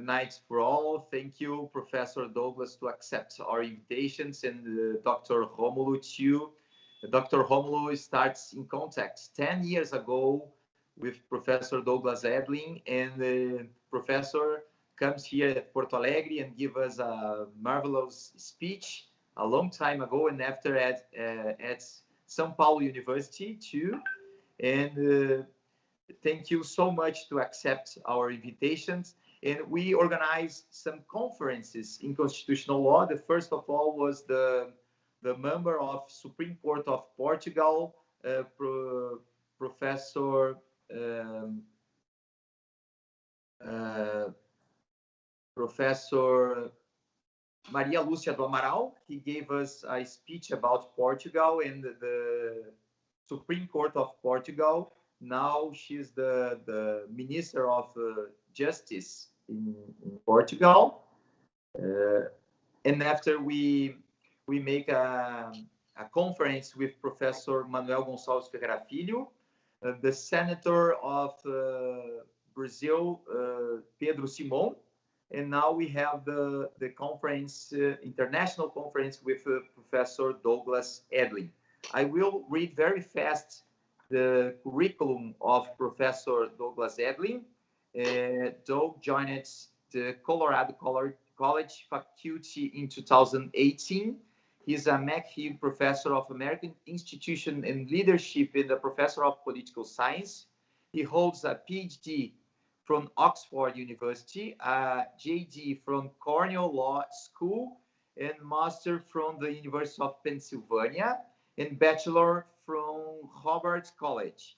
Good night for all. Thank you, Professor Douglas, to accept our invitations, and Dr. Romulo too. Dr. Romulo starts in contact 10 years ago with Professor Douglas Edlin, and the professor comes here at Porto Alegre and gives us a marvelous speech a long time ago, and after at São Paulo University too. And thank you so much to accept our invitations. And we organized some conferences in constitutional law. The first of all was the member of Supreme Court of Portugal, Professor Maria Lúcia do Amaral. He gave us a speech about Portugal and the Supreme Court of Portugal. Now she's the Minister of Justice in Portugal. And after we make a conference with Professor Manuel Gonçalves Ferreira Filho, the Senator of Brazil, Pedro Simon. And now we have the conference, international conference with Professor Douglas Edlin. I will read very fast the curriculum of Professor Douglas Edlin. Doug joined the Colorado College faculty in 2018. He's a McHugh Professor of American Institution and Leadership and a Professor of Political Science. He holds a PhD from Oxford University, a JD from Cornell Law School, and Master from the University of Pennsylvania, and Bachelor from Hobart College.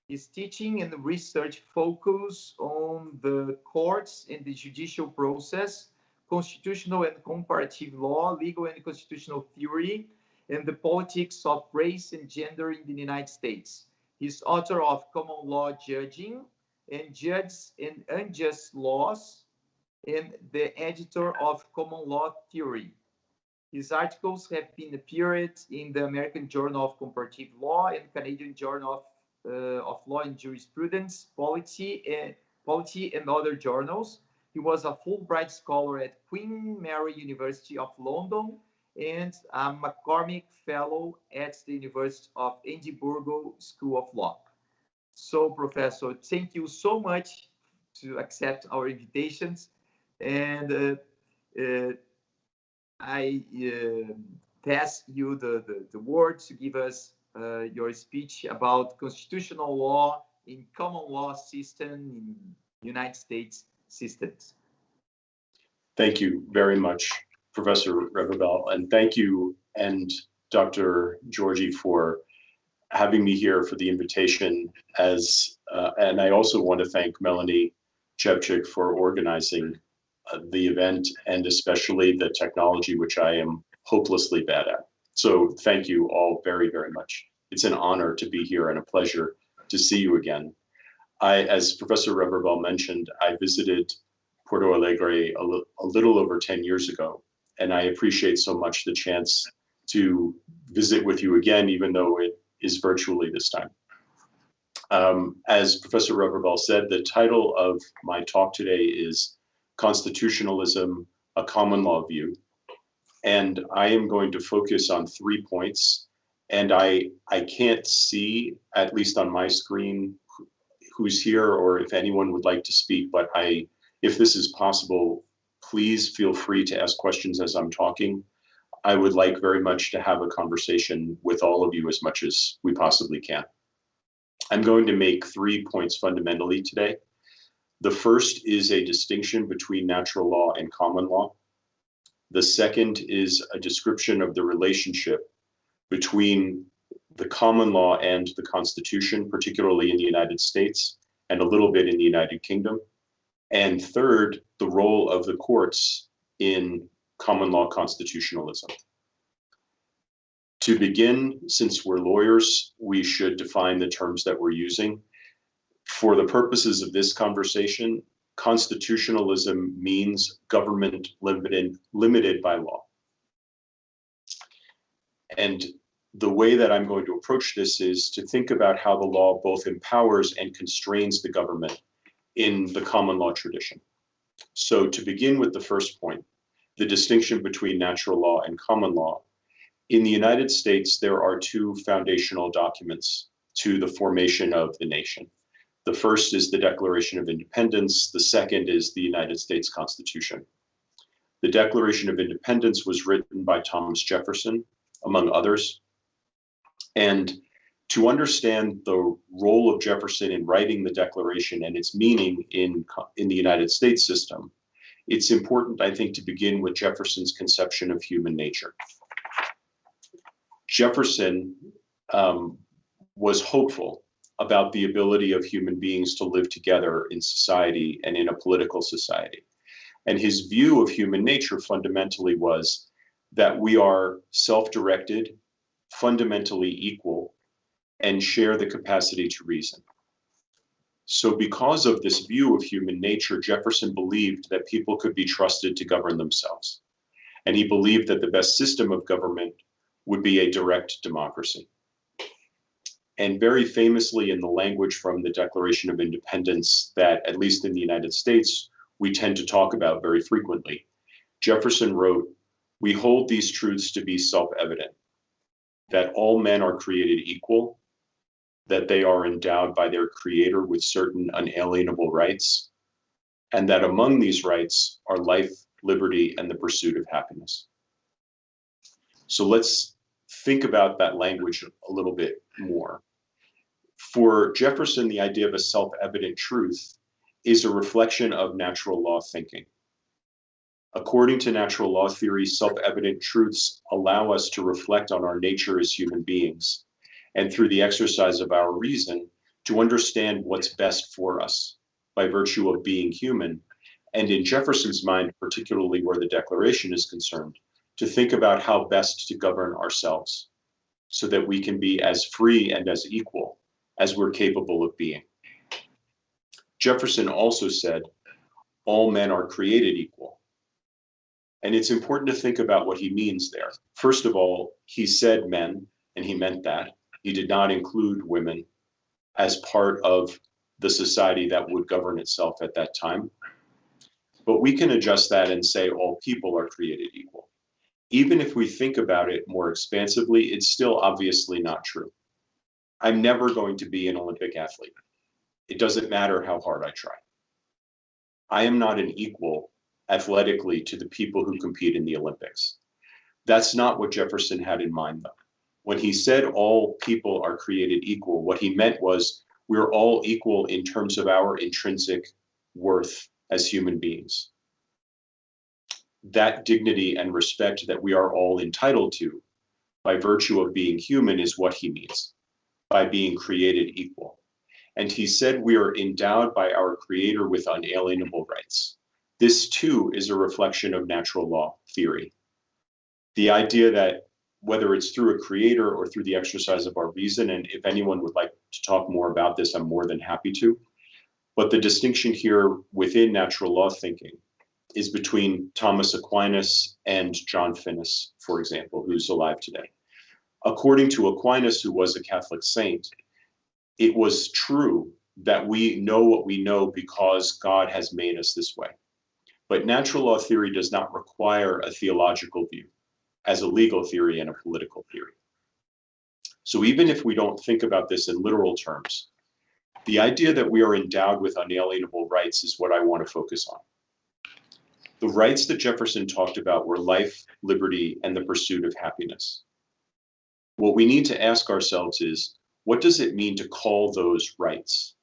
His teaching and research focus on the courts and the judicial process, constitutional and comparative law, legal and constitutional theory, and the politics of race and gender in the United States. He's author of Common Law Judging and Just and Unjust Laws, and the editor of Common Law Theory. His articles have been appeared in the American Journal of Comparative Law and Canadian Journal of Law and Jurisprudence, Polity, and other journals. He was a Fulbright Scholar at Queen Mary University of London and a McCormick Fellow at the University of Edinburgh School of Law. So, Professor, thank you so much to accept our invitations. And I pass you the word to give us your speech about constitutional law in common law system in United States systems. Thank you very much, Professor Reverbel, and thank you and Dr. Georgie for having me here, for the invitation. And I also want to thank Melanie Chepchik for organizing the event, and especially the technology, which I am hopelessly bad at. So thank you all very, very much. It's an honor to be here and a pleasure to see you again. As Professor Reverbel mentioned, I visited Porto Alegre a little over 10 years ago, and I appreciate so much the chance to visit with you again, even though it is virtually this time. As Professor Reverbel said, the title of my talk today is Constitutionalism, a Common Law View. And I am going to focus on 3 points. And I can't see, at least on my screen, who's here or if anyone would like to speak, but if this is possible, please feel free to ask questions as I'm talking. I would like very much to have a conversation with all of you as much as we possibly can. I'm going to make 3 points fundamentally today. The first is a distinction between natural law and common law. The second is a description of the relationship between the common law and the Constitution, particularly in the United States, and a little bit in the United Kingdom. And third, the role of the courts in common law constitutionalism. To begin, since we're lawyers, we should define the terms that we're using. For the purposes of this conversation, constitutionalism means government limited by law. And the way that I'm going to approach this is to think about how the law both empowers and constrains the government in the common law tradition. So to begin with the first point, the distinction between natural law and common law. In the United States, there are two foundational documents to the formation of the nation. The first is the Declaration of Independence. The second is the United States Constitution. The Declaration of Independence was written by Thomas Jefferson, among others. And to understand the role of Jefferson in writing the Declaration and its meaning in the United States system, it's important, I think, to begin with Jefferson's conception of human nature. Jefferson was hopeful about the ability of human beings to live together in society and in a political society. And his view of human nature fundamentally was that we are self-directed, fundamentally equal, and share the capacity to reason. So because of this view of human nature, Jefferson believed that people could be trusted to govern themselves. And he believed that the best system of government would be a direct democracy. And very famously, in the language from the Declaration of Independence that, at least in the United States, we tend to talk about very frequently, Jefferson wrote, "We hold these truths to be self-evident, that all men are created equal, that they are endowed by their Creator with certain unalienable rights, and that among these rights are life, liberty, and the pursuit of happiness." So let's think about that language a little bit more. For Jefferson, the idea of a self-evident truth is a reflection of natural law thinking. According to natural law theory, self-evident truths allow us to reflect on our nature as human beings, and through the exercise of our reason, to understand what's best for us by virtue of being human, and in Jefferson's mind, particularly where the Declaration is concerned, to think about how best to govern ourselves so that we can be as free and as equal as we're capable of being. Jefferson also said, all men are created equal. And it's important to think about what he means there. First of all, he said men, and he meant that. He did not include women as part of the society that would govern itself at that time. But we can adjust that and say all people are created equal. Even if we think about it more expansively, it's still obviously not true. I'm never going to be an Olympic athlete. It doesn't matter how hard I try. I am not an equal athletically to the people who compete in the Olympics. That's not what Jefferson had in mind, though. When he said all people are created equal, what he meant was we're all equal in terms of our intrinsic worth as human beings. That dignity and respect that we are all entitled to by virtue of being human is what he means by being created equal. And he said we are endowed by our Creator with unalienable rights. This too is a reflection of natural law theory. The idea that whether it's through a creator or through the exercise of our reason, and if anyone would like to talk more about this, I'm more than happy to. But the distinction here within natural law thinking is between Thomas Aquinas and John Finnis, for example, who's alive today. According to Aquinas, who was a Catholic saint, it was true that we know what we know because God has made us this way. But natural law theory does not require a theological view as a legal theory and a political theory. So even if we don't think about this in literal terms, the idea that we are endowed with unalienable rights is what I want to focus on. The rights that Jefferson talked about were life, liberty, and the pursuit of happiness. What we need to ask ourselves is, what does it mean to call those rights?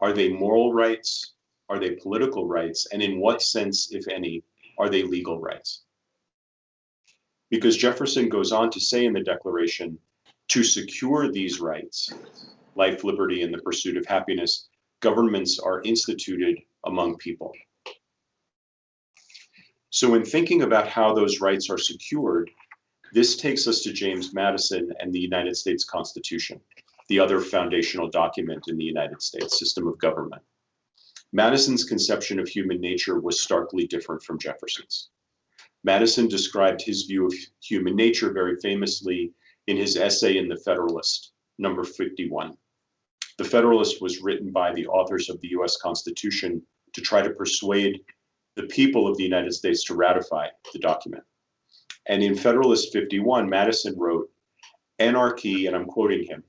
Are they moral rights? Are they political rights? And in what sense, if any, are they legal rights? Because Jefferson goes on to say in the Declaration, to secure these rights, life, liberty, and the pursuit of happiness, governments are instituted among people. So in thinking about how those rights are secured, this takes us to James Madison and the United States Constitution, the other foundational document in the United States system of government. Madison's conception of human nature was starkly different from Jefferson's. Madison described his view of human nature very famously in his essay in The Federalist, number 51. The Federalist was written by the authors of the US Constitution to try to persuade the people of the United States to ratify the document. And in Federalist 51, Madison wrote, "Anarchy," and I'm quoting him,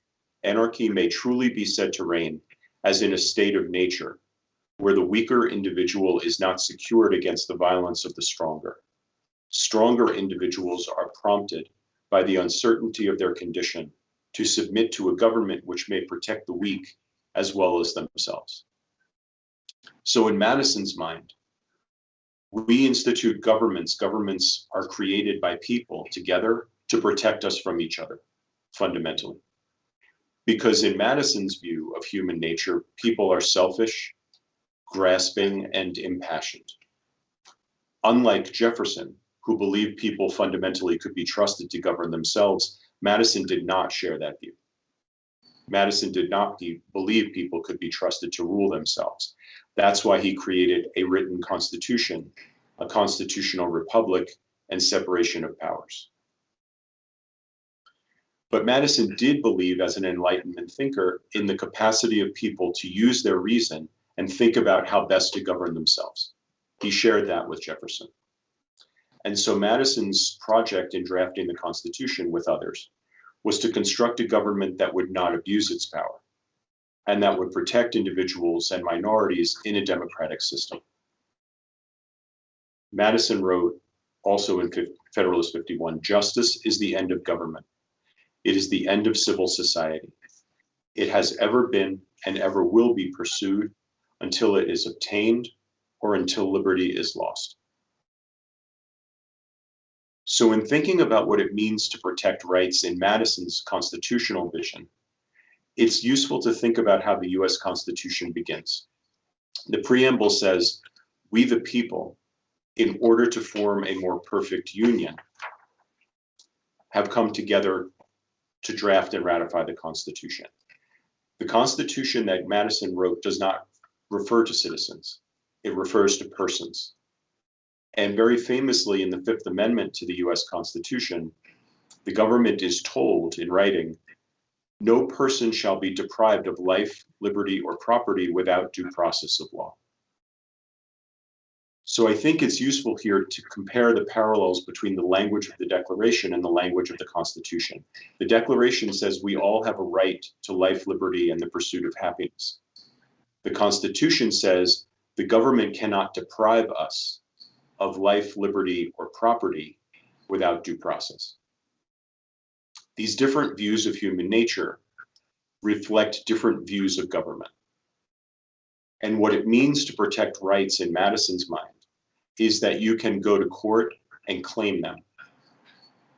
"anarchy may truly be said to reign as in a state of nature, where the weaker individual is not secured against the violence of the stronger. Stronger individuals are prompted by the uncertainty of their condition to submit to a government which may protect the weak as well as themselves." So in Madison's mind, we institute governments. Governments are created by people together to protect us from each other, fundamentally. Because in Madison's view of human nature, people are selfish, grasping, and impassioned. Unlike Jefferson, who believed people fundamentally could be trusted to govern themselves, Madison did not share that view. Madison did not believe people could be trusted to rule themselves. That's why he created a written constitution, a constitutional republic, and separation of powers. But Madison did believe, as an Enlightenment thinker, in the capacity of people to use their reason and think about how best to govern themselves. He shared that with Jefferson. And so Madison's project in drafting the Constitution with others was to construct a government that would not abuse its power and that would protect individuals and minorities in a democratic system. Madison wrote also in Federalist 51, "Justice is the end of government. It is the end of civil society. It has ever been and ever will be pursued until it is obtained or until liberty is lost." So in thinking about what it means to protect rights in Madison's constitutional vision, it's useful to think about how the US Constitution begins. The preamble says, "We the people, in order to form a more perfect union, have come together to draft and ratify the Constitution." The Constitution that Madison wrote does not refer to citizens. It refers to persons. And very famously in the Fifth Amendment to the US Constitution, the government is told in writing, "No person shall be deprived of life, liberty, or property without due process of law." So I think it's useful here to compare the parallels between the language of the Declaration and the language of the Constitution. The Declaration says we all have a right to life, liberty, and the pursuit of happiness. The Constitution says the government cannot deprive us of life, liberty, or property without due process. These different views of human nature reflect different views of government. And what it means to protect rights in Madison's mind is that you can go to court and claim them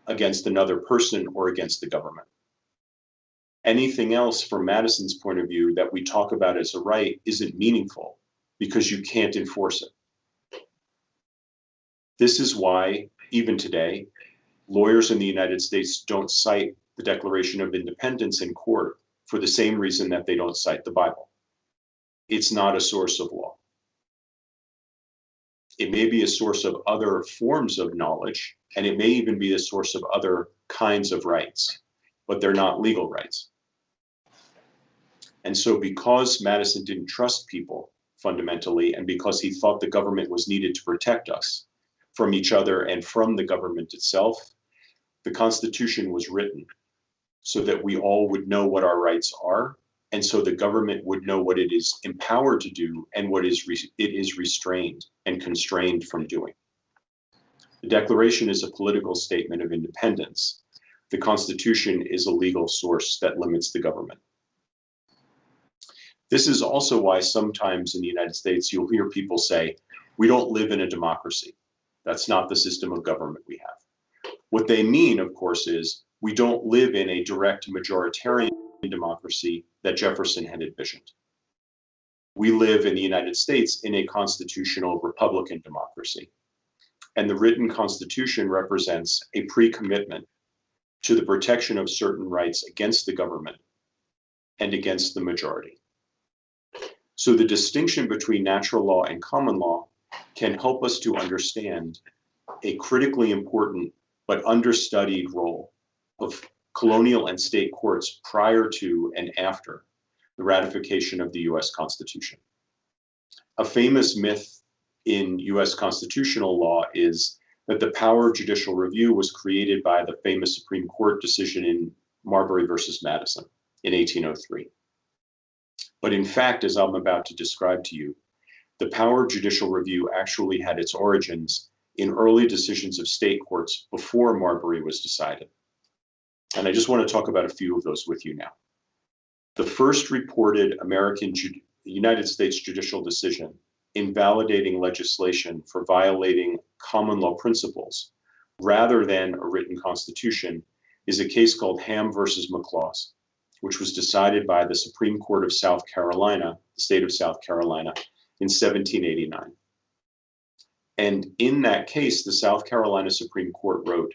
against another person or against the government. Anything else from Madison's point of view that we talk about as a right isn't meaningful because you can't enforce it. This is why, even today, lawyers in the United States don't cite the Declaration of Independence in court for the same reason that they don't cite the Bible. It's not a source of law. It may be a source of other forms of knowledge, and it may even be a source of other kinds of rights, but they're not legal rights. And so because Madison didn't trust people fundamentally, and because he thought the government was needed to protect us from each other and from the government itself, the Constitution was written so that we all would know what our rights are, and so the government would know what it is empowered to do and what it is restrained and constrained from doing. The Declaration is a political statement of independence. The Constitution is a legal source that limits the government. This is also why sometimes in the United States you'll hear people say, "We don't live in a democracy. That's not the system of government we have." What they mean, of course, is we don't live in a direct majoritarian democracy that Jefferson had envisioned. We live in the United States in a constitutional republican democracy. And the written Constitution represents a pre-commitment to the protection of certain rights against the government and against the majority. So the distinction between natural law and common law can help us to understand a critically important but understudied role of colonial and state courts prior to and after the ratification of the US Constitution. A famous myth in US constitutional law is that the power of judicial review was created by the famous Supreme Court decision in Marbury versus Madison in 1803. But in fact, as I'm about to describe to you, the power of judicial review actually had its origins in early decisions of state courts before Marbury was decided. And I just want to talk about a few of those with you now. The first reported United States judicial decision invalidating legislation for violating common law principles rather than a written constitution is a case called Ham versus McLaws, which was decided by the Supreme Court of South Carolina, the state of South Carolina, in 1789. And in that case, the South Carolina Supreme Court wrote,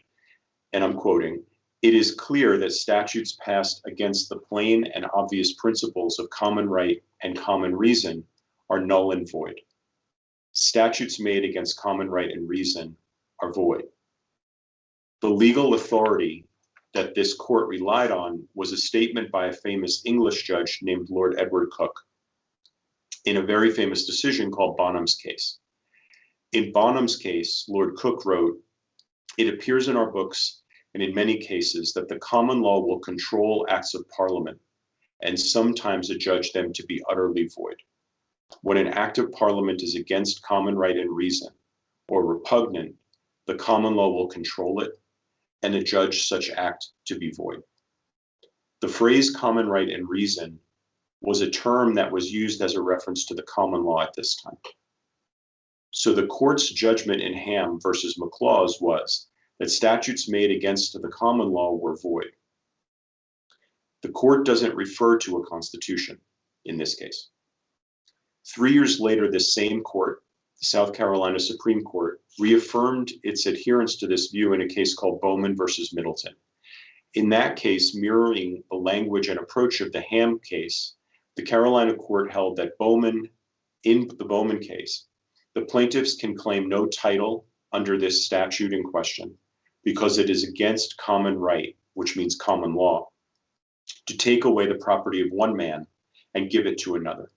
and I'm quoting, "It is clear that statutes passed against the plain and obvious principles of common right and common reason are null and void. Statutes made against common right and reason are void." The legal authority that this court relied on was a statement by a famous English judge named Lord Edward Coke in a very famous decision called Bonham's case. In Bonham's case, Lord Coke wrote, "It appears in our books and in many cases that the common law will control acts of parliament and sometimes adjudge them to be utterly void. When an act of parliament is against common right and reason or repugnant, the common law will control it and adjudge such act to be void." The phrase common right and reason was a term that was used as a reference to the common law at this time. So the court's judgment in Ham versus McLaws was that statutes made against the common law were void. The court doesn't refer to a constitution in this case. 3 years later, this same court, the South Carolina Supreme Court, reaffirmed its adherence to this view in a case called Bowman versus Middleton. In that case, mirroring the language and approach of the Ham case, the Carolina court held that in the Bowman case, the plaintiffs can claim no title under this statute in question because it is against common right, which means common law, to take away the property of one man and give it to another.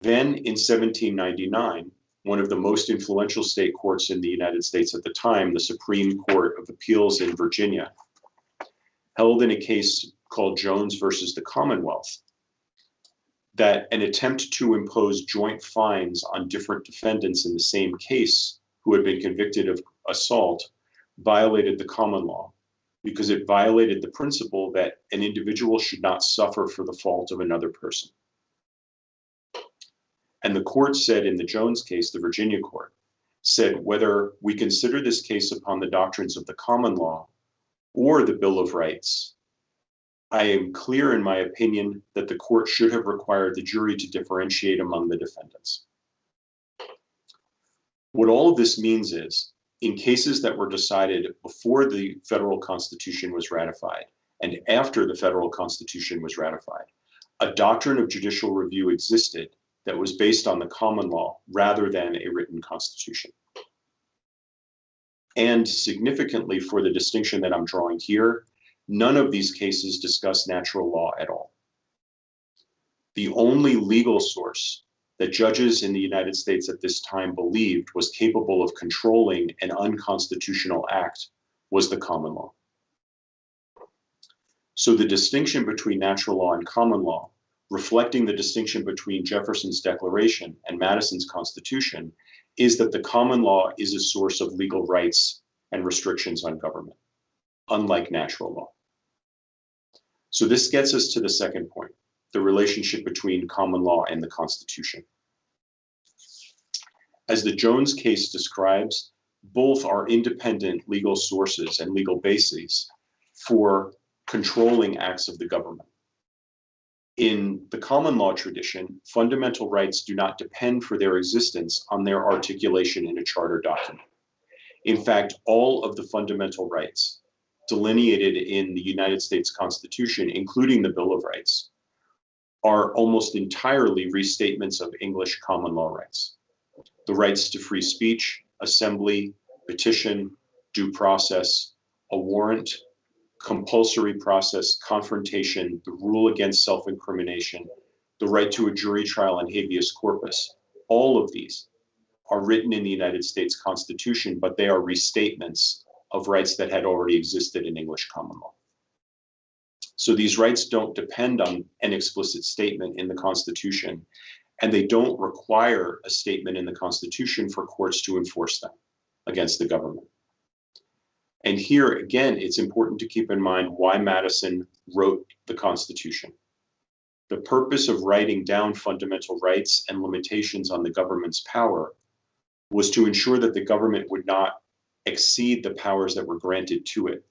Then in 1799, one of the most influential state courts in the United States at the time, the Supreme Court of Appeals in Virginia, held in a case called Jones versus the Commonwealth that an attempt to impose joint fines on different defendants in the same case who had been convicted of assault violated the common law because it violated the principle that an individual should not suffer for the fault of another person. And the court said in the Jones case, the Virginia court, said whether we consider this case upon the doctrines of the common law or the Bill of Rights, I am clear in my opinion that the court should have required the jury to differentiate among the defendants. What all of this means is, in cases that were decided before the federal Constitution was ratified and after the federal Constitution was ratified, a doctrine of judicial review existed that was based on the common law rather than a written constitution. And significantly for the distinction that I'm drawing here, none of these cases discuss natural law at all. The only legal source that judges in the United States at this time believed was capable of controlling an unconstitutional act was the common law. So the distinction between natural law and common law, reflecting the distinction between Jefferson's Declaration and Madison's Constitution, is that the common law is a source of legal rights and restrictions on government, unlike natural law. So this gets us to the second point, the relationship between common law and the Constitution. As the Jones case describes, both are independent legal sources and legal bases for controlling acts of the government. In the common law tradition, fundamental rights do not depend for their existence on their articulation in a charter document. In fact, all of the fundamental rights delineated in the United States Constitution, including the Bill of Rights, are almost entirely restatements of English common law rights. The rights to free speech, assembly, petition, due process, a warrant, compulsory process, confrontation, the rule against self-incrimination, the right to a jury trial and habeas corpus, all of these are written in the United States Constitution, but they are restatements of rights that had already existed in English common law. So these rights don't depend on an explicit statement in the Constitution, and they don't require a statement in the Constitution for courts to enforce them against the government. And here, again, it's important to keep in mind why Madison wrote the Constitution. The purpose of writing down fundamental rights and limitations on the government's power was to ensure that the government would not exceed the powers that were granted to it.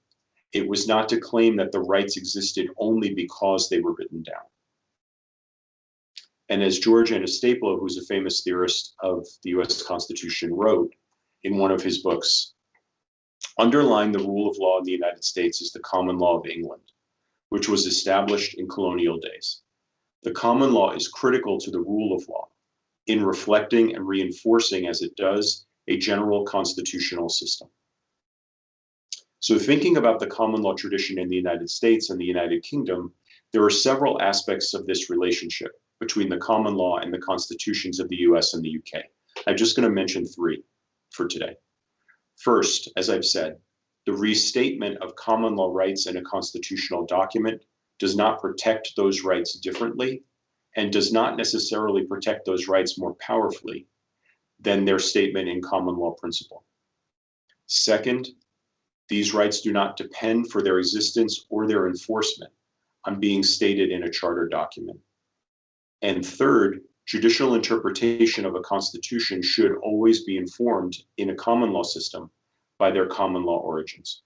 It was not to claim that the rights existed only because they were written down. And as George Anastaplo, who's a famous theorist of the US Constitution, wrote in one of his books, underlying the rule of law in the United States is the common law of England, which was established in colonial days. The common law is critical to the rule of law in reflecting and reinforcing, as it does, a general constitutional system. So thinking about the common law tradition in the United States and the United Kingdom, there are several aspects of this relationship between the common law and the constitutions of the US and the UK. I'm just going to mention three for today. First, as I've said, the restatement of common law rights in a constitutional document does not protect those rights differently and does not necessarily protect those rights more powerfully than their statement in common law principle. Second, these rights do not depend for their existence or their enforcement on being stated in a charter document. And third, judicial interpretation of a constitution should always be informed in a common law system by their common law origins.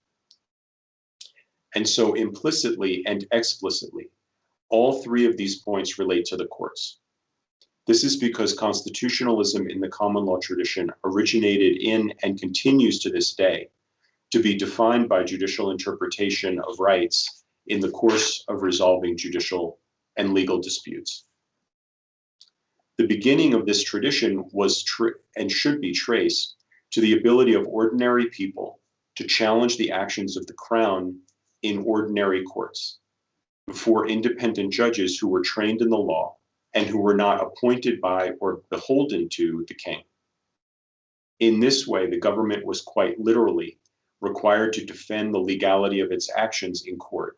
And so implicitly and explicitly, all three of these points relate to the courts. This is because constitutionalism in the common law tradition originated in and continues to this day to be defined by judicial interpretation of rights in the course of resolving judicial and legal disputes. The beginning of this tradition was and should be traced to the ability of ordinary people to challenge the actions of the crown in ordinary courts before independent judges who were trained in the law and who were not appointed by or beholden to the king. In this way, the government was quite literally required to defend the legality of its actions in court.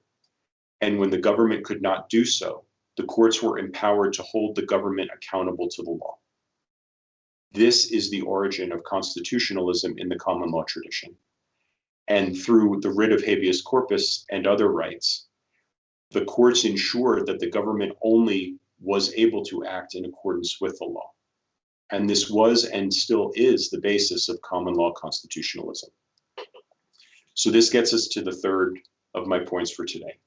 And when the government could not do so, the courts were empowered to hold the government accountable to the law. This is the origin of constitutionalism in the common law tradition. And through the writ of habeas corpus and other rights, the courts ensured that the government only was able to act in accordance with the law. And this was and still is the basis of common law constitutionalism. So this gets us to the third of my points for today,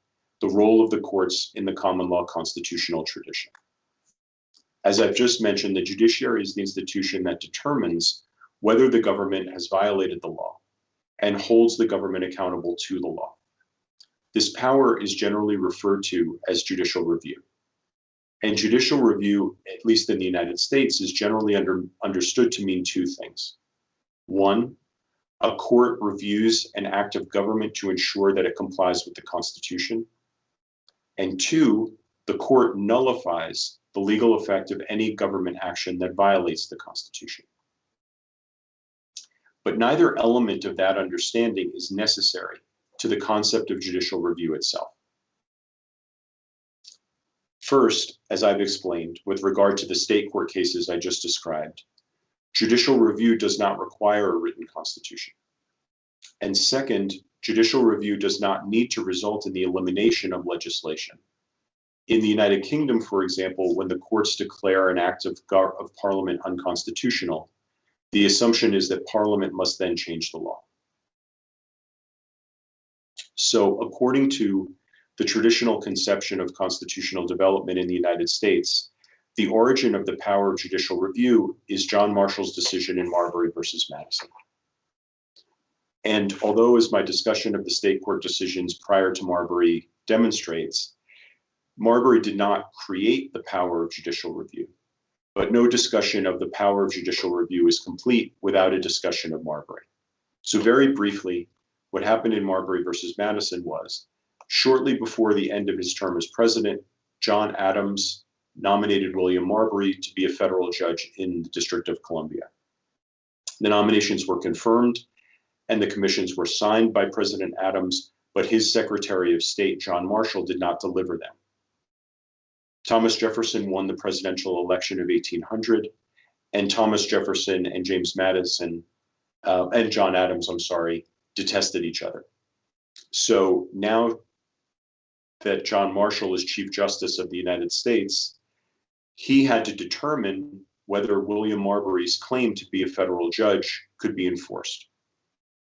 the role of the courts in the common law constitutional tradition. As I've just mentioned, the judiciary is the institution that determines whether the government has violated the law and holds the government accountable to the law. This power is generally referred to as judicial review. And judicial review, at least in the United States, is generally understood to mean two things. One, a court reviews an act of government to ensure that it complies with the Constitution. And two, the court nullifies the legal effect of any government action that violates the Constitution. But neither element of that understanding is necessary to the concept of judicial review itself. First, as I've explained, with regard to the state court cases I just described, judicial review does not require a written constitution. And second, judicial review does not need to result in the elimination of legislation. In the United Kingdom, for example, when the courts declare an act of Parliament unconstitutional, the assumption is that Parliament must then change the law. So according to the traditional conception of constitutional development in the United States, the origin of the power of judicial review is John Marshall's decision in Marbury versus Madison. And although, as my discussion of the state court decisions prior to Marbury demonstrates, Marbury did not create the power of judicial review, but no discussion of the power of judicial review is complete without a discussion of Marbury. So very briefly, what happened in Marbury versus Madison was, shortly before the end of his term as president, John Adams nominated William Marbury to be a federal judge in the District of Columbia. The nominations were confirmed and the commissions were signed by President Adams, but his Secretary of State, John Marshall, did not deliver them. Thomas Jefferson won the presidential election of 1800, and Thomas Jefferson and James Madison, and John Adams, detested each other. So now that John Marshall is Chief Justice of the United States, he had to determine whether William Marbury's claim to be a federal judge could be enforced.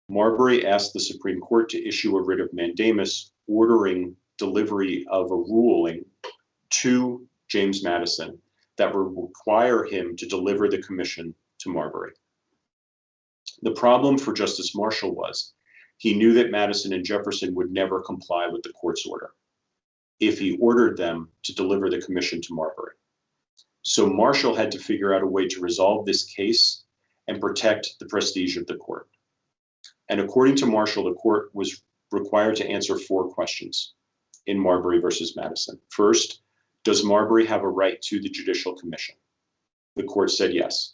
Marbury asked the Supreme Court to issue a writ of mandamus ordering delivery of a ruling to James Madison that would require him to deliver the commission to Marbury. The problem for Justice Marshall was he knew that Madison and Jefferson would never comply with the court's order if he ordered them to deliver the commission to Marbury. So Marshall had to figure out a way to resolve this case and protect the prestige of the court. And according to Marshall, the court was required to answer 4 questions in Marbury versus Madison. First, does Marbury have a right to the Judicial Commission? The court said yes.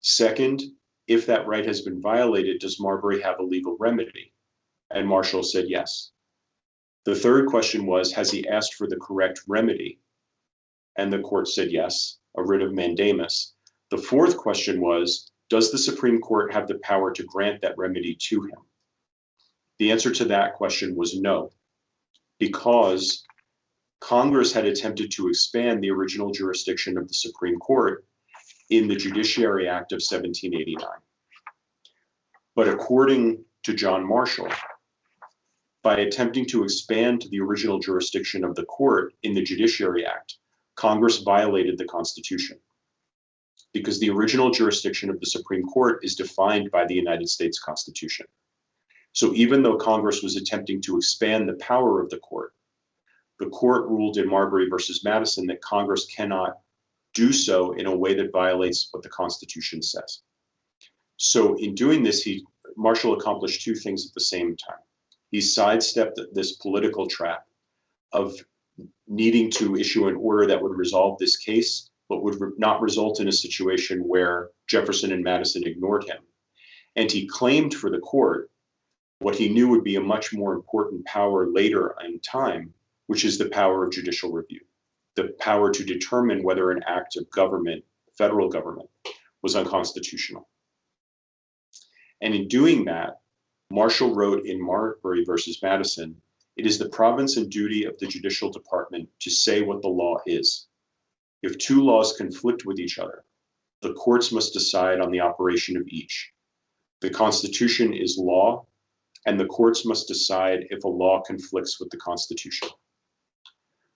Second, if that right has been violated, does Marbury have a legal remedy? And Marshall said yes. The third question was, has he asked for the correct remedy? And the court said yes, a writ of mandamus. The fourth question was, does the Supreme Court have the power to grant that remedy to him? The answer to that question was no, because Congress had attempted to expand the original jurisdiction of the Supreme Court in the Judiciary Act of 1789. But according to John Marshall, by attempting to expand the original jurisdiction of the court in the Judiciary Act, Congress violated the Constitution, because the original jurisdiction of the Supreme Court is defined by the United States Constitution. So even though Congress was attempting to expand the power of the court ruled in Marbury versus Madison that Congress cannot do so in a way that violates what the Constitution says. So in doing this, Marshall accomplished 2 things at the same time. He sidestepped this political trap of needing to issue an order that would resolve this case, but would not result in a situation where Jefferson and Madison ignored him. And he claimed for the court what he knew would be a much more important power later in time, which is the power of judicial review, the power to determine whether an act of government, federal government, was unconstitutional. And in doing that, Marshall wrote in Marbury versus Madison, it is the province and duty of the judicial department to say what the law is. If 2 laws conflict with each other, the courts must decide on the operation of each. The Constitution is law, and the courts must decide if a law conflicts with the Constitution.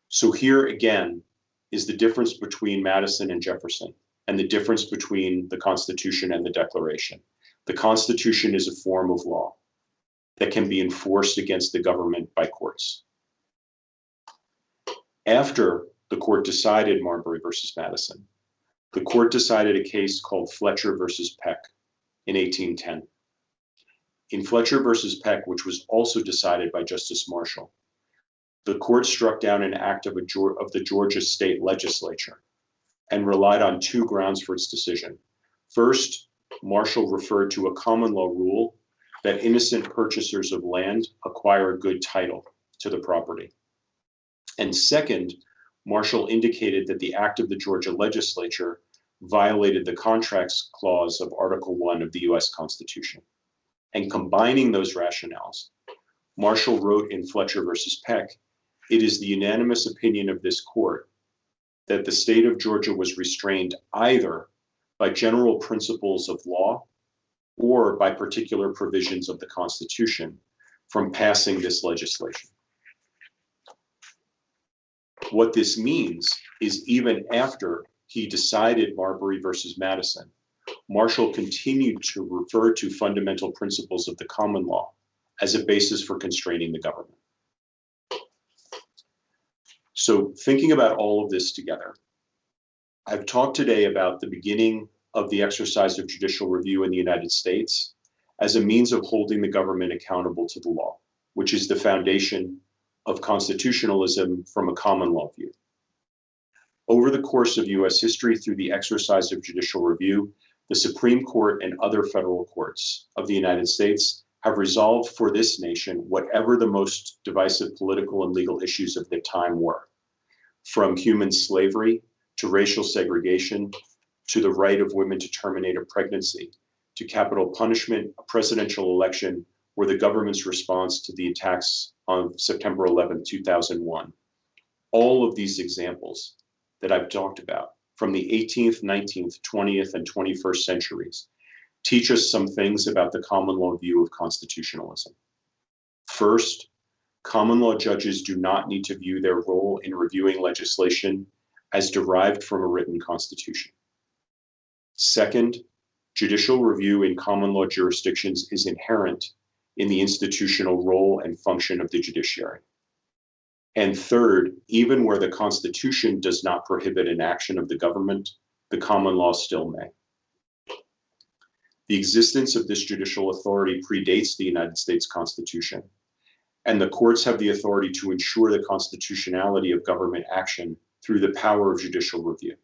So here again is the difference between Madison and Jefferson, and the difference between the Constitution and the Declaration. The Constitution is a form of law that can be enforced against the government by courts. After the court decided Marbury versus Madison, the court decided a case called Fletcher versus Peck in 1810. In Fletcher versus Peck, which was also decided by Justice Marshall, the court struck down an act of the Georgia state legislature and relied on 2 grounds for its decision. First, Marshall referred to a common law rule that innocent purchasers of land acquire a good title to the property. And second, Marshall indicated that the act of the Georgia legislature violated the Contracts Clause of Article 1 of the US Constitution. And combining those rationales, Marshall wrote in Fletcher versus Peck, it is the unanimous opinion of this court that the state of Georgia was restrained either by general principles of law or by particular provisions of the Constitution from passing this legislation. What this means is even after he decided Marbury versus Madison, Marshall continued to refer to fundamental principles of the common law as a basis for constraining the government. So thinking about all of this together, I've talked today about the beginning of the exercise of judicial review in the United States as a means of holding the government accountable to the law, which is the foundation of constitutionalism from a common law view. Over the course of U.S. history, through the exercise of judicial review, the Supreme Court and other federal courts of the United States have resolved for this nation whatever the most divisive political and legal issues of the time were, from human slavery to racial segregation, to the right of women to terminate a pregnancy, to capital punishment, a presidential election, or the government's response to the attacks on September 11, 2001. All of these examples that I've talked about from the 18th, 19th, 20th, and 21st centuries teach us some things about the common law view of constitutionalism. First, common law judges do not need to view their role in reviewing legislation as derived from a written constitution. Second, judicial review in common law jurisdictions is inherent in the institutional role and function of the judiciary. And third, even where the Constitution does not prohibit an action of the government, the common law still may. The existence of this judicial authority predates the United States Constitution, and the courts have the authority to ensure the constitutionality of government action through the power of judicial review.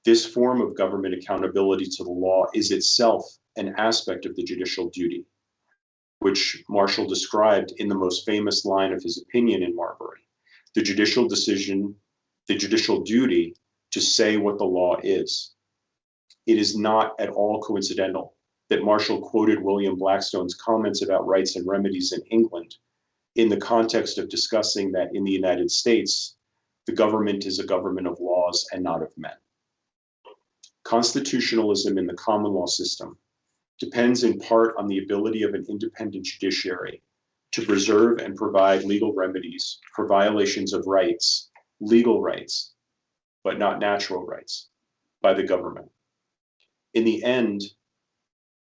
This form of government accountability to the law is itself an aspect of the judicial duty, which Marshall described in the most famous line of his opinion in Marbury: the judicial decision, the judicial duty to say what the law is. It is not at all coincidental that Marshall quoted William Blackstone's comments about rights and remedies in England in the context of discussing that in the United States, the government is a government of laws and not of men. Constitutionalism in the common law system depends in part on the ability of an independent judiciary to preserve and provide legal remedies for violations of rights, legal rights, but not natural rights, by the government. In the end,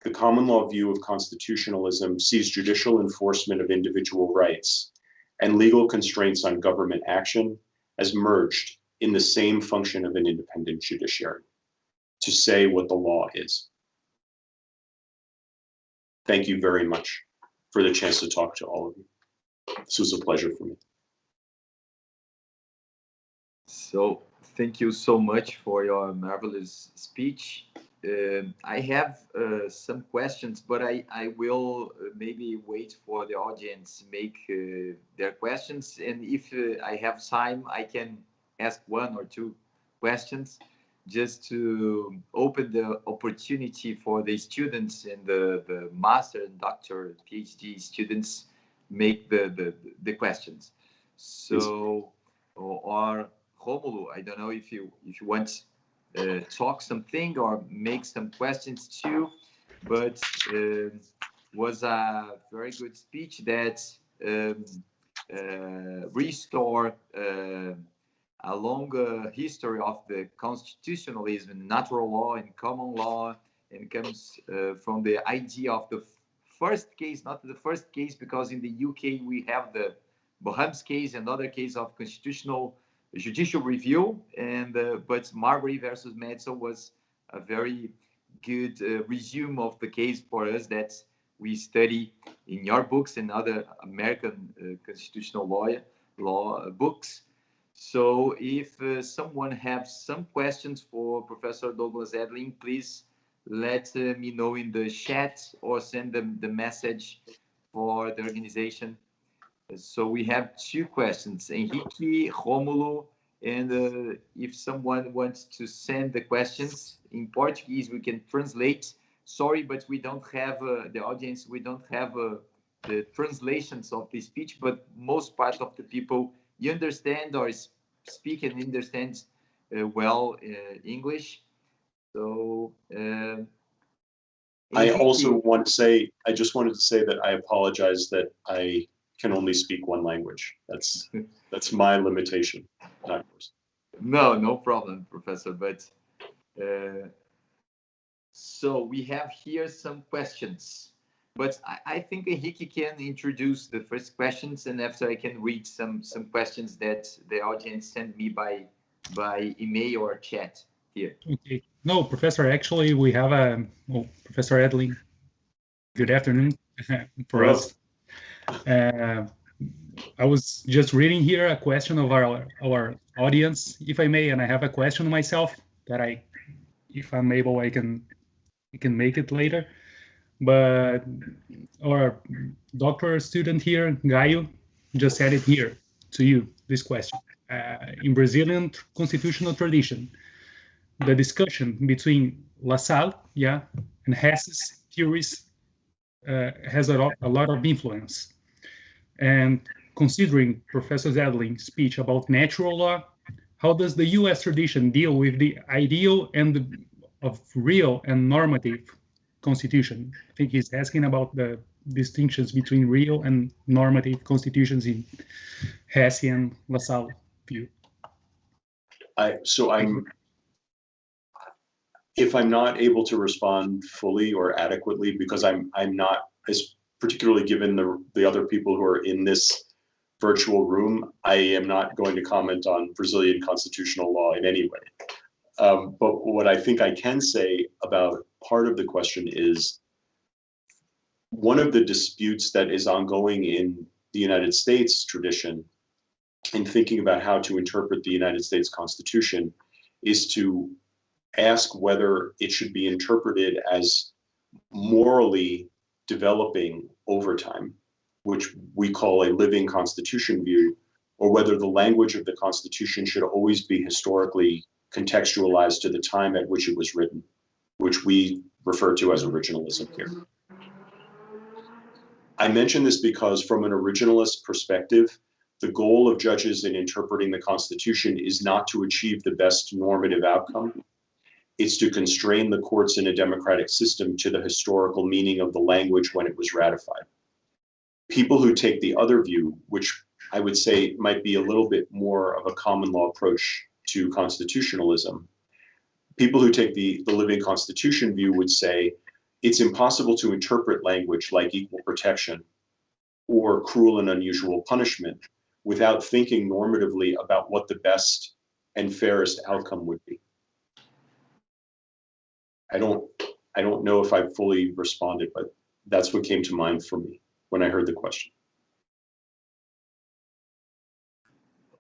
the common law view of constitutionalism sees judicial enforcement of individual rights and legal constraints on government action as merged in the same function of an independent judiciary, to say what the law is. Thank you very much for the chance to talk to all of you. This was a pleasure for me. So thank you so much for your marvelous speech. I have some questions, but I will maybe wait for the audience make their questions. And if I have time, I can ask one or two questions just to open the opportunity for the students and the master and doctor, PhD students make the questions. So, or Romulo, I don't know if you want talk something or make some questions too, but was a very good speech that restore a long history of the constitutionalism, natural law and common law, and comes from the idea of the first case, not the first case, because in the UK we have the Boham's case and other case of constitutional judicial review, and but Marbury versus Madison was a very good resume of the case for us that we study in your books and other American constitutional law books. So if someone has some questions for Professor Douglas Edlin, please let me know in the chat or send them the message for the organization. So we have two questions, Henrique, Romulo, and if someone wants to send the questions in Portuguese, we can translate. Sorry, but we don't have the audience, we don't have the translations of the speech, but most part of the people, you understand or speak and understand well English. So I also want to say, I just wanted to say that I apologize that I can only speak one language. That's my limitation, not yours. No problem, Professor. But so we have here some questions, but I think Henrique can introduce the first questions, and after I can read some questions that the audience sent me by email or chat here. Okay. No, Professor, actually we have Professor Edlin. Good afternoon for us. I was just reading here a question of our audience, if I may, and I have a question myself that if I'm able, I can make it later. But our doctoral student here, Gaio, just said it here to you, this question. In Brazilian constitutional tradition, the discussion between LaSalle, and Hess's theories has a lot of influence. And considering Professor Edlin's speech about natural law, how does the U.S. tradition deal with the ideal and of real and normative constitution? I think he's asking about the distinctions between real and normative constitutions in Hesse and LaSalle view. If I'm not able to respond fully or adequately, because I'm not, as particularly given the other people who are in this virtual room, I am not going to comment on Brazilian constitutional law in any way. But what I think I can say about part of the question is, one of the disputes that is ongoing in the United States tradition in thinking about how to interpret the United States Constitution is to ask whether it should be interpreted as morally developing over time, which we call a living constitution view, or whether the language of the Constitution should always be historically contextualized to the time at which it was written, which we refer to as originalism here. I mention this because from an originalist perspective, the goal of judges in interpreting the Constitution is not to achieve the best normative outcome. It's to constrain the courts in a democratic system to the historical meaning of the language when it was ratified. People who take the other view, which I would say might be a little bit more of a common law approach to constitutionalism, people who take the living constitution view would say it's impossible to interpret language like equal protection or cruel and unusual punishment without thinking normatively about what the best and fairest outcome would be. I don't know if I've fully responded, but that's what came to mind for me when I heard the question.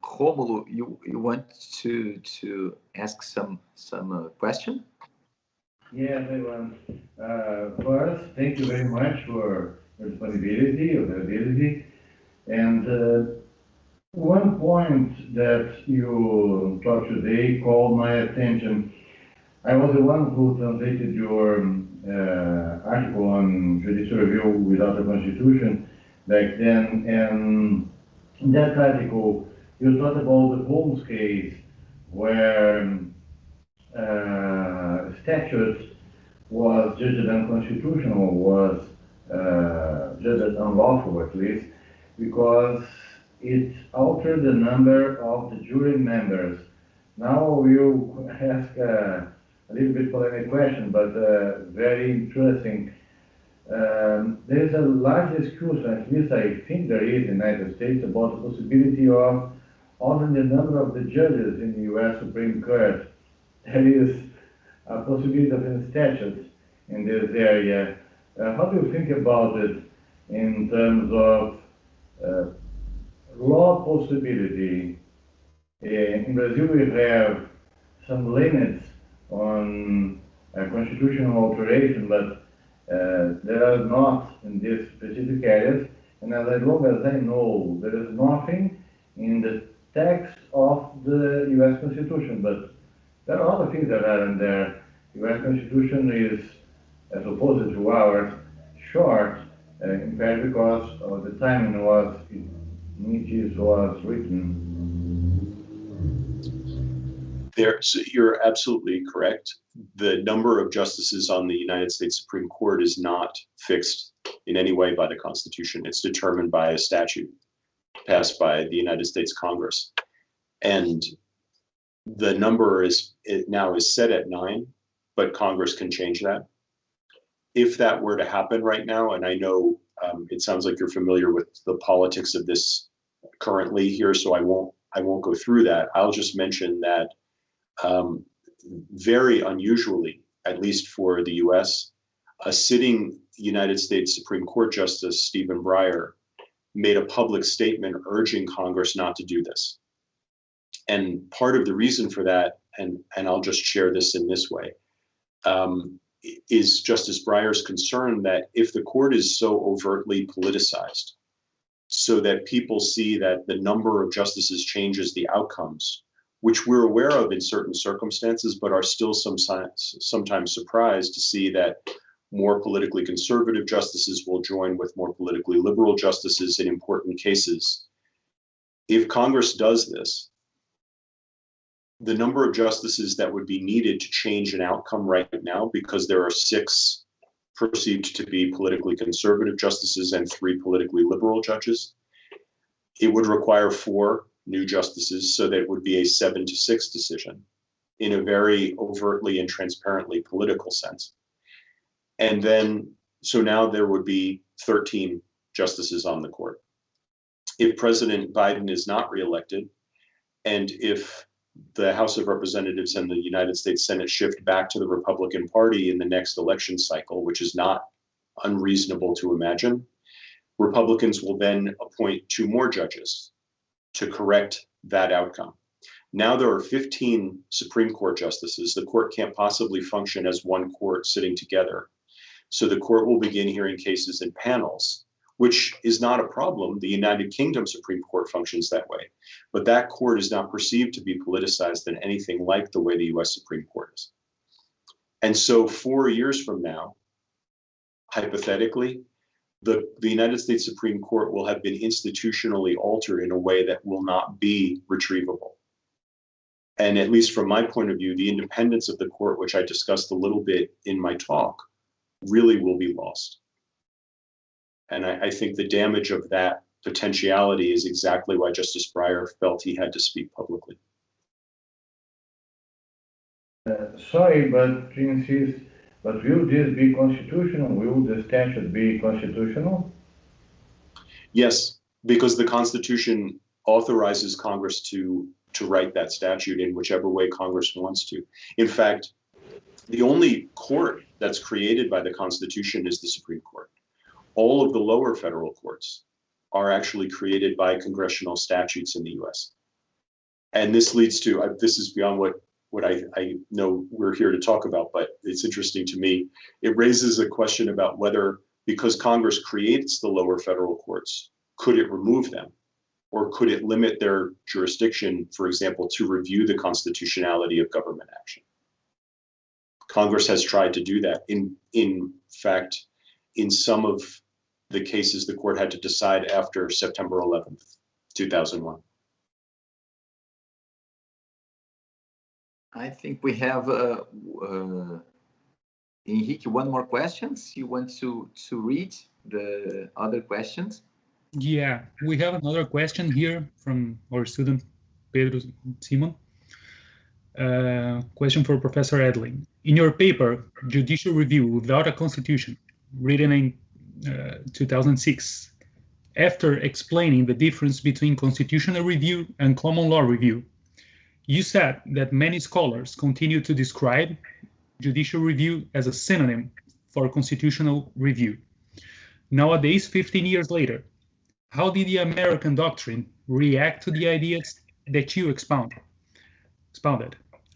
Romulo, you want to ask some question? Yes, I want. First, thank you very much for your disponibility, availability, and one point that you talked today called my attention. I was the one who translated your article on judicial review without a constitution back then, and in that article you talked about the Holmes case where statute was judged unconstitutional, was judged unlawful at least, because it altered the number of the jury members. Now we'll ask a little bit polemic question, but very interesting. There is a large discussion, at least I think there is in the United States, about the possibility of altering the number of the judges in the U.S. Supreme Court. There is a possibility of a statute in this area. How do you think about it in terms of law possibility? In Brazil, we have some limits on constitutional alteration, but there are not in these specific areas. And as long as I know, there is nothing in the text of the U.S. Constitution, but there are other things that are in there. The U.S. Constitution is, as opposed to ours, short, in fact, because of the time in which it was written. So you're absolutely correct. The number of justices on the United States Supreme Court is not fixed in any way by the Constitution. It's determined by a statute passed by the United States Congress. And the number now is set at 9, but Congress can change that. If that were to happen right now, and I know it sounds like you're familiar with the politics of this currently here, so I won't go through that. I'll just mention that very unusually, at least for the US, a sitting United States Supreme Court Justice, Stephen Breyer, made a public statement urging Congress not to do this. And part of the reason for that, and I'll just share this in this way, is Justice Breyer's concern that if the court is so overtly politicized, so that people see that the number of justices changes the outcomes, which we're aware of in certain circumstances, but are still sometimes surprised to see that more politically conservative justices will join with more politically liberal justices in important cases. If Congress does this, the number of justices that would be needed to change an outcome right now, because there are 6 perceived to be politically conservative justices and 3 politically liberal judges, it would require 4 new justices, so that it would be a 7-6 decision in a very overtly and transparently political sense. And then, so now there would be 13 justices on the court. If President Biden is not reelected, and if the House of Representatives and the United States Senate shift back to the Republican Party in the next election cycle, which is not unreasonable to imagine, Republicans will then appoint 2 more judges to correct that outcome. Now there are 15 Supreme Court justices. The court can't possibly function as one court sitting together. So the court will begin hearing cases in panels, which is not a problem. The United Kingdom Supreme Court functions that way. But that court is not perceived to be politicized in anything like the way the US Supreme Court is. And so 4 years from now, hypothetically, the United States Supreme Court will have been institutionally altered in a way that will not be retrievable. And at least from my point of view, the independence of the court, which I discussed a little bit in my talk, really will be lost. And I think the damage of that potentiality is exactly why Justice Breyer felt he had to speak publicly. Sorry, but to insist, but will this be constitutional? Will the statute be constitutional? Yes, because the Constitution authorizes Congress to write that statute in whichever way Congress wants to. In fact, the only court that's created by the Constitution is the Supreme Court. All of the lower federal courts are actually created by congressional statutes in the US. And this leads to, this is beyond what I know we're here to talk about, but it's interesting to me. It raises a question about whether, because Congress creates the lower federal courts, could it remove them? Or could it limit their jurisdiction, for example, to review the constitutionality of government action? Congress has tried to do that. In fact, in some of the cases, the court had to decide after September 11th, 2001. I think we have Henrique, one more questions. You want to read the other questions? Yeah, we have another question here from our student, Pedro Simon. Question for Professor Edlin. In your paper, Judicial Review Without a Constitution, written in 2006, after explaining the difference between constitutional review and common law review, you said that many scholars continue to describe judicial review as a synonym for constitutional review. Nowadays, 15 years later, how did the American doctrine react to the ideas that you expounded?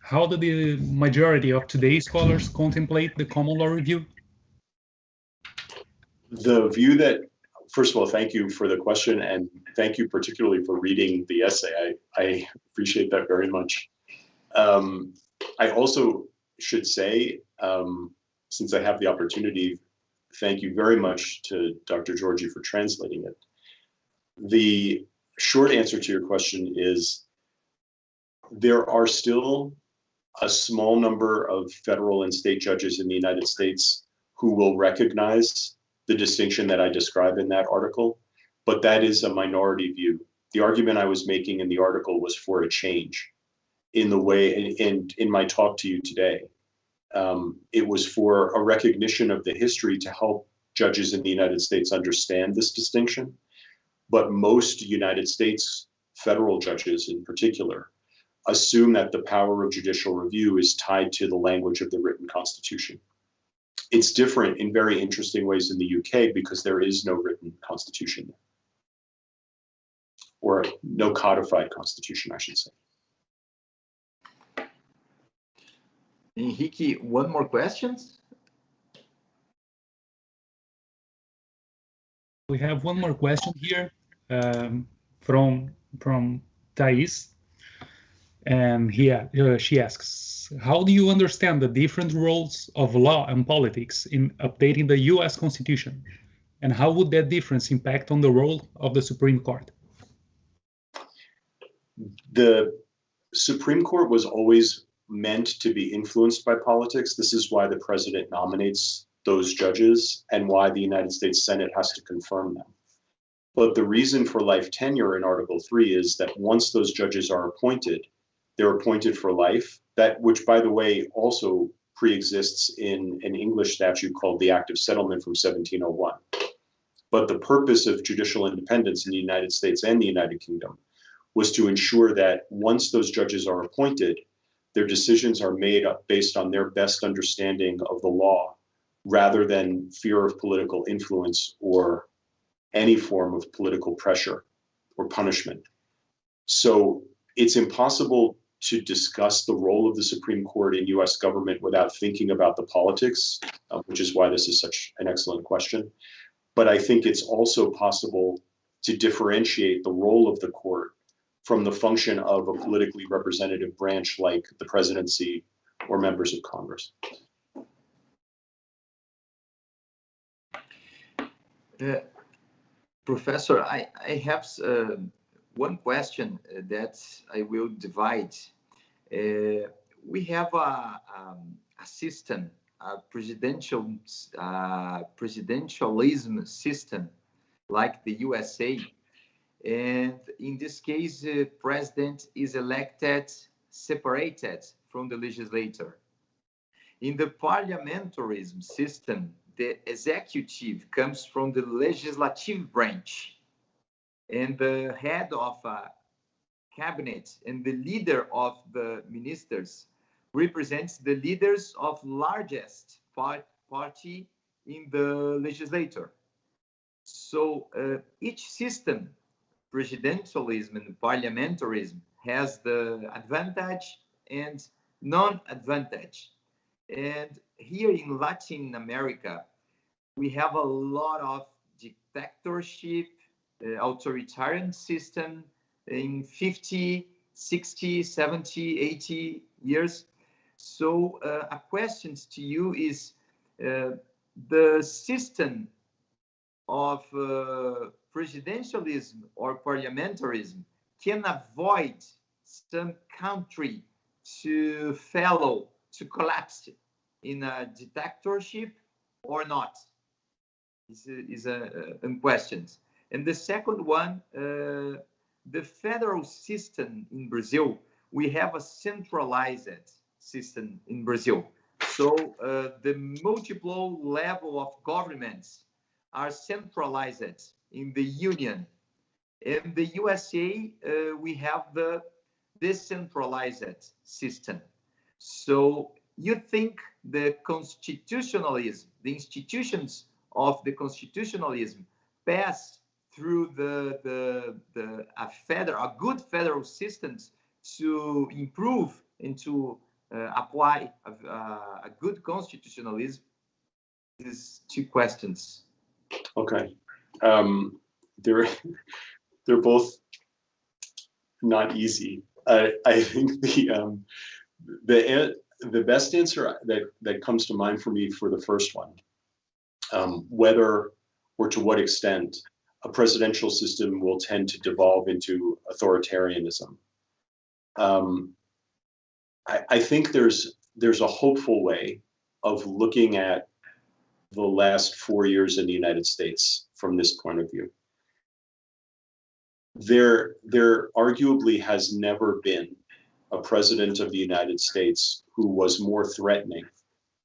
How do the majority of today's scholars contemplate the common law review? The view that, first of all, thank you for the question, and thank you particularly for reading the essay. I appreciate that very much. I also should say, since I have the opportunity, thank you very much to Dr. Georgi for translating it. The short answer to your question is there are still a small number of federal and state judges in the United States who will recognize the distinction that I describe in that article, but that is a minority view. The argument I was making in the article was for a change in the way, and in my talk to you today, it was for a recognition of the history to help judges in the United States understand this distinction. But most United States federal judges in particular assume that the power of judicial review is tied to the language of the written Constitution. It's different in very interesting ways in the UK because there is no written constitution, or no codified constitution, I should say. Henrique, one more question? We have one more question here from Thais. And she asks, how do you understand the different roles of law and politics in updating the US Constitution? And how would that difference impact on the role of the Supreme Court? The Supreme Court was always meant to be influenced by politics. This is why the president nominates those judges and why the United States Senate has to confirm them. But the reason for life tenure in Article 3 is that once those judges are appointed, they're appointed for life, that which, by the way, also pre-exists in an English statute called the Act of Settlement from 1701. But the purpose of judicial independence in the United States and the United Kingdom was to ensure that once those judges are appointed, their decisions are made up based on their best understanding of the law, rather than fear of political influence or any form of political pressure or punishment. So it's impossible to discuss the role of the Supreme Court in US government without thinking about the politics, which is why this is such an excellent question. But I think it's also possible to differentiate the role of the court from the function of a politically representative branch like the presidency or members of Congress. Professor, I have one question that I will divide. We have a system, a presidentialism system like the USA. And in this case, the president is elected, separated from the legislature. In the parliamentarism system, the executive comes from the legislative branch, and the head of a cabinet and the leader of the ministers represents the leaders of largest party in the legislature. So each system, presidentialism and parliamentarism, has the advantage and non-advantage. And here in Latin America, we have a lot of dictatorship, authoritarian system in 50, 60, 70, 80 years. So a question to you is, the system of presidentialism or parliamentarism can avoid some country to collapse in a dictatorship or not? This is a question. And the second one, the federal system in Brazil, we have a centralized system in Brazil. So the multiple level of governments are centralized in the union. In the USA, we have the decentralized system. So you think the constitutionalism, the institutions of the constitutionalism pass through a good federal system to improve and to apply a good constitutionalism? These two questions. Okay, they're both not easy. I think the best answer that comes to mind for me for the first one, whether or to what extent a presidential system will tend to devolve into authoritarianism. I think there's a hopeful way of looking at the last 4 years in the United States from this point of view. There arguably has never been a president of the United States who was more threatening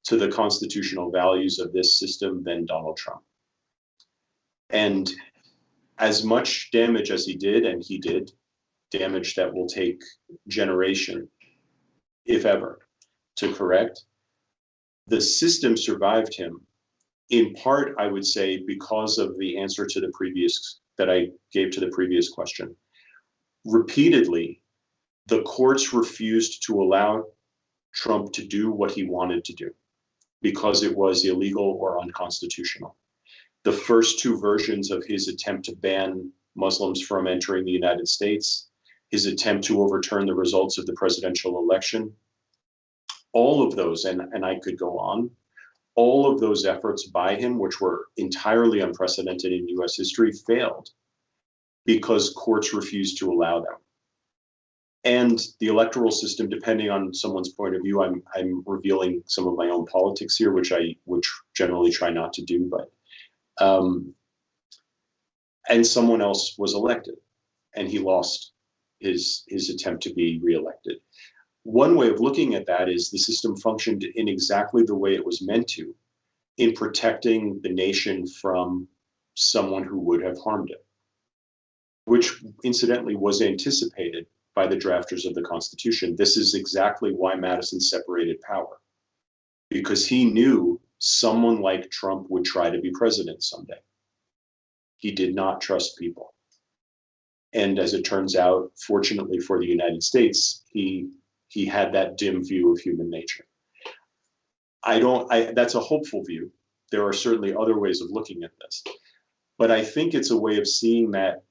to the constitutional values of this system than Donald Trump. And as much damage as he did, and he did, damage that will take generation, if ever, to correct, the system survived him, in part, I would say, because of the answer to the previous, that I gave to the previous question. Repeatedly, the courts refused to allow Trump to do what he wanted to do because it was illegal or unconstitutional. The first two versions of his attempt to ban Muslims from entering the United States, his attempt to overturn the results of the presidential election, all of those, and I could go on, all of those efforts by him, which were entirely unprecedented in US history, failed because courts refused to allow them. And the electoral system, depending on someone's point of view, I'm revealing some of my own politics here, which generally try not to do, but and someone else was elected, and he lost his attempt to be reelected. One way of looking at that is the system functioned in exactly the way it was meant to, in protecting the nation from someone who would have harmed it, which incidentally was anticipated by the drafters of the Constitution. This is exactly why Madison separated power, because he knew someone like Trump would try to be president someday. He did not trust people. And as it turns out, fortunately for the United States, he had that dim view of human nature. That's a hopeful view. There are certainly other ways of looking at this. But I think it's a way of seeing that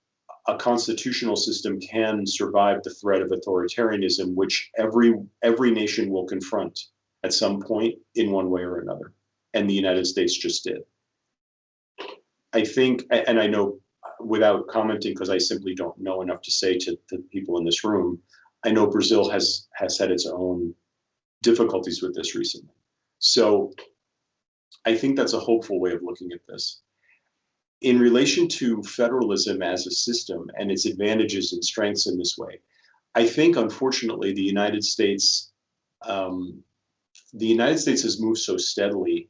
a constitutional system can survive the threat of authoritarianism, which every nation will confront at some point in one way or another. And the United States just did. I think, and I know without commenting, because I simply don't know enough to say to the people in this room, I know Brazil has had its own difficulties with this recently. So I think that's a hopeful way of looking at this. In relation to federalism as a system and its advantages and strengths in this way, I think, unfortunately, the United States has moved so steadily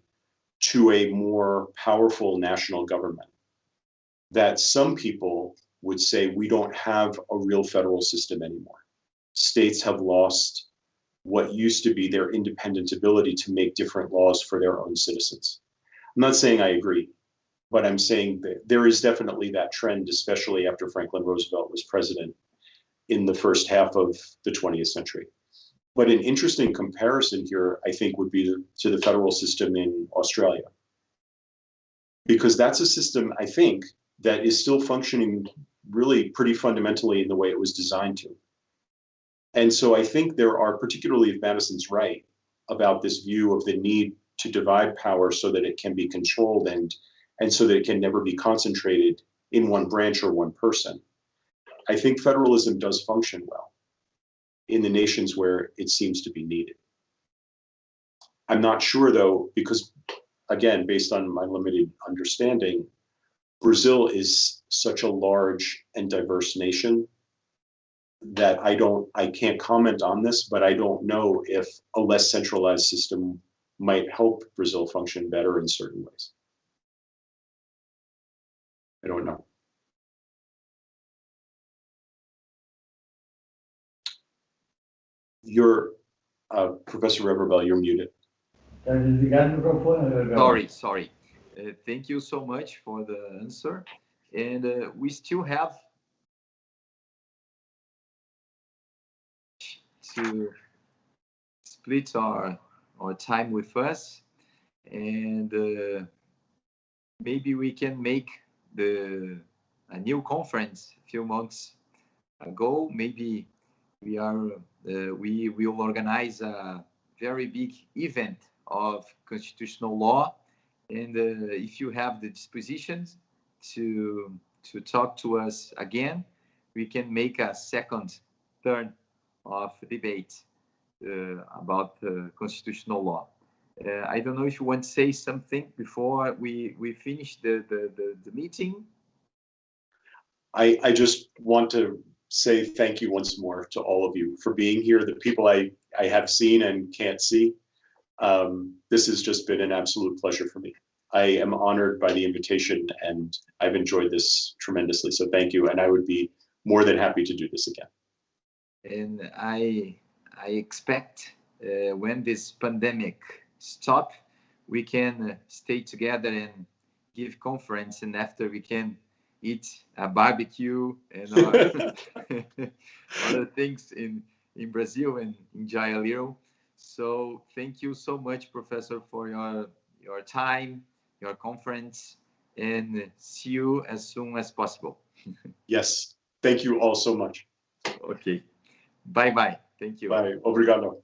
to a more powerful national government that some people would say we don't have a real federal system anymore. States have lost what used to be their independent ability to make different laws for their own citizens. I'm not saying I agree, but I'm saying that there is definitely that trend, especially after Franklin Roosevelt was president in the first half of the 20th century. But an interesting comparison here, I think, would be to the federal system in Australia. Because that's a system, I think, that is still functioning really pretty fundamentally in the way it was designed to. And so I think there are, particularly if Madison's right, about this view of the need to divide power so that it can be controlled and so that it can never be concentrated in one branch or one person. I think federalism does function well in the nations where it seems to be needed. I'm not sure, though, because, again, based on my limited understanding, Brazil is such a large and diverse nation that I can't comment on this, but I don't know if a less centralized system might help Brazil function better in certain ways. I don't know. You're, Professor Reverbel, you're muted. Sorry. Thank you so much for the answer. And we still have to split our time with us, and maybe we can make a new conference a few months ago. Maybe we will organize a very big event of constitutional law, and if you have the disposition to talk to us again, we can make a second turn of debate about constitutional law. I don't know if you want to say something before we finish the meeting. I just want to say thank you once more to all of you for being here, the people I have seen and can't see. This has just been an absolute pleasure for me. I am honored by the invitation, and I've enjoyed this tremendously. So thank you, and I would be more than happy to do this again. And I expect when this pandemic stops, we can stay together and give conference, and after we can eat a barbecue and other things in Brazil and enjoy a little. So thank you so much, Professor, for your time, your conference, and see you as soon as possible. Yes, thank you all so much. Okay. Bye-bye. Thank you. Bye. Obrigado.